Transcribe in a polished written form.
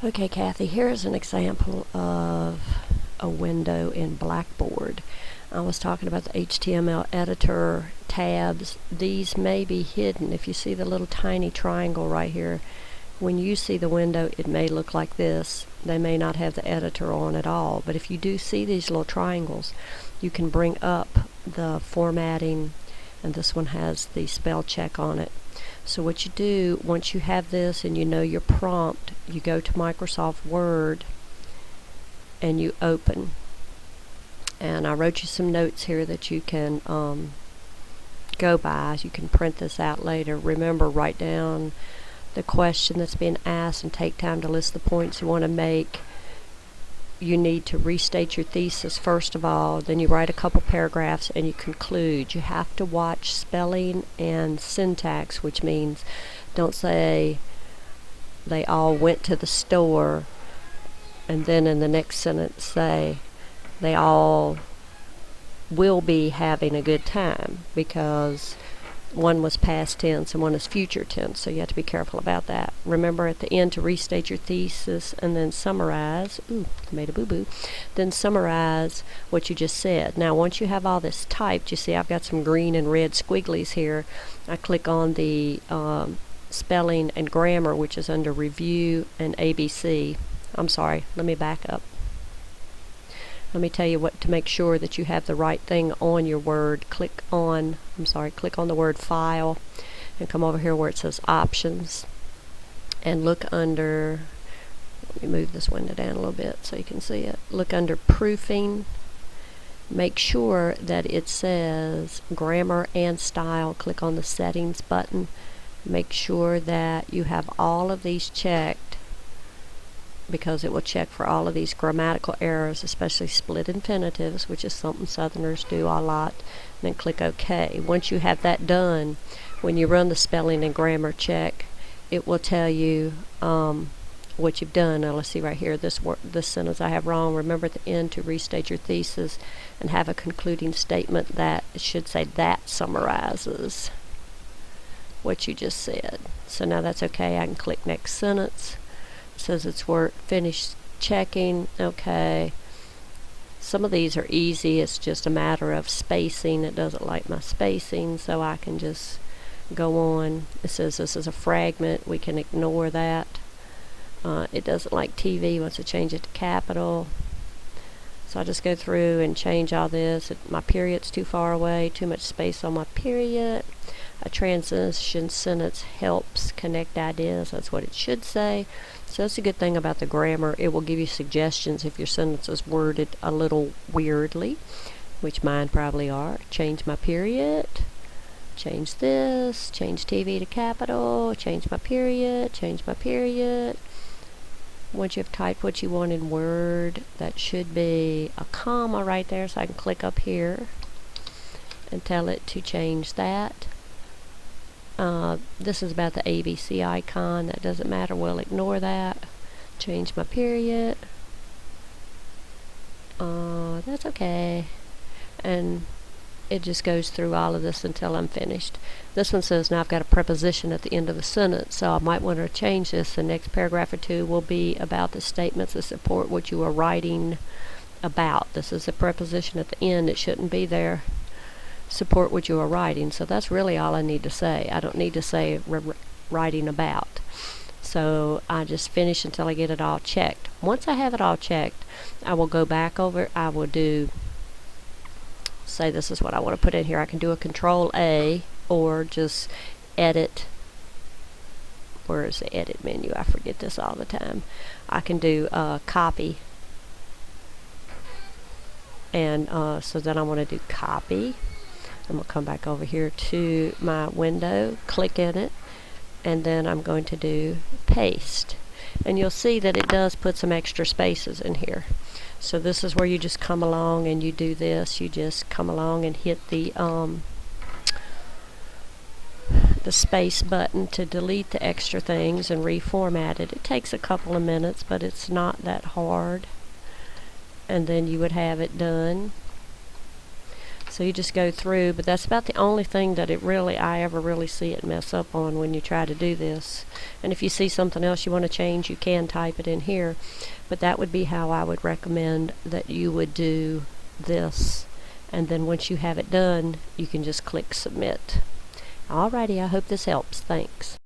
Okay, Kathy, here's an example of a window in Blackboard. I was talking about the HTML editor tabs. These may be hidden. If you see the little tiny triangle right here, when you see the window, it may look like this. They may not have the editor on at all, but if you do see these little triangles, you can bring up the formatting, and this one has the spell check on it. So what you do, once you have this and you know your prompt, you go to Microsoft Word and you open. And I wrote you some notes here that you can go by. You can print this out later. Remember, write down the question that's being asked and take time to list the points you want to make. You need to restate your thesis first of all, then you write a couple paragraphs and you conclude. You have to watch spelling and syntax, which means don't say they all went to the store and then in the next sentence say they all will be having a good time, because one was past tense and one is future tense, so you have to be careful about that. Remember at the end to restate your thesis and then summarize. Ooh, made a boo-boo. Then summarize what you just said. Now once you have all this typed, you see I've got some green and red squigglies here. I click on the spelling and grammar, which is under review and ABC. I'm sorry, let me back up. Let me tell you what to make sure that you have the right thing on your Word. Click on the word File and come over here where it says Options and look under, let me move this window down a little bit so you can see it. Look under Proofing. Make sure that it says Grammar and Style. Click on the Settings button. Make sure that you have all of these checked, because it will check for all of these grammatical errors, especially split infinitives, which is something Southerners do a lot. And then click OK. Once you have that done, when you run the spelling and grammar check, it will tell you what you've done. Now let's see right here, this sentence I have wrong. Remember at the end to restate your thesis and have a concluding statement that should say that summarizes what you just said. So now that's okay. I can click next sentence. It says it's finished checking. Okay. Some of these are easy. It's just a matter of spacing. It doesn't like my spacing, so I can just go on. It says this is a fragment. We can ignore that. It doesn't like TV. Wants to change it to capital. So I just go through and change all this. My period's too far away. Too much space on my period. A transition sentence helps connect ideas. That's what it should say. So that's a good thing about the grammar. It will give you suggestions if your sentence is worded a little weirdly, which mine probably are. Change my period. Change this. Change TV to capital. Change my period. Change my period. Once you've typed what you want in Word, that should be a comma right there, so I can click up here and tell it to change that. This is about the ABC icon. That doesn't matter. We'll ignore that. Change my period. That's okay. And it just goes through all of this until I'm finished. This one says now I've got a preposition at the end of the sentence, so I might want to change this. The next paragraph or two will be about the statements that support what you are writing about. This is a preposition at the end. It shouldn't be there. Support what you are writing. So that's really all I need to say. I don't need to say writing about. So I just finish until I get it all checked. Once I have it all checked, I will go back over. I will do, say this is what I want to put in here. I can do a Control A or just edit. Where is the edit menu? I forget this all the time. I can do copy. And so then I want to do copy. I'm going to come back over here to my window, click in it, and then I'm going to do paste. And you'll see that it does put some extra spaces in here. So this is where you just come along and you do this. You just come along and hit the space button to delete the extra things and reformat it. It takes a couple of minutes, but it's not that hard. And then you would have it done. So you just go through, but that's about the only thing that I ever really see it mess up on when you try to do this. And if you see something else you want to change, you can type it in here. But that would be how I would recommend that you would do this. And then once you have it done, you can just click submit. Alrighty, I hope this helps. Thanks.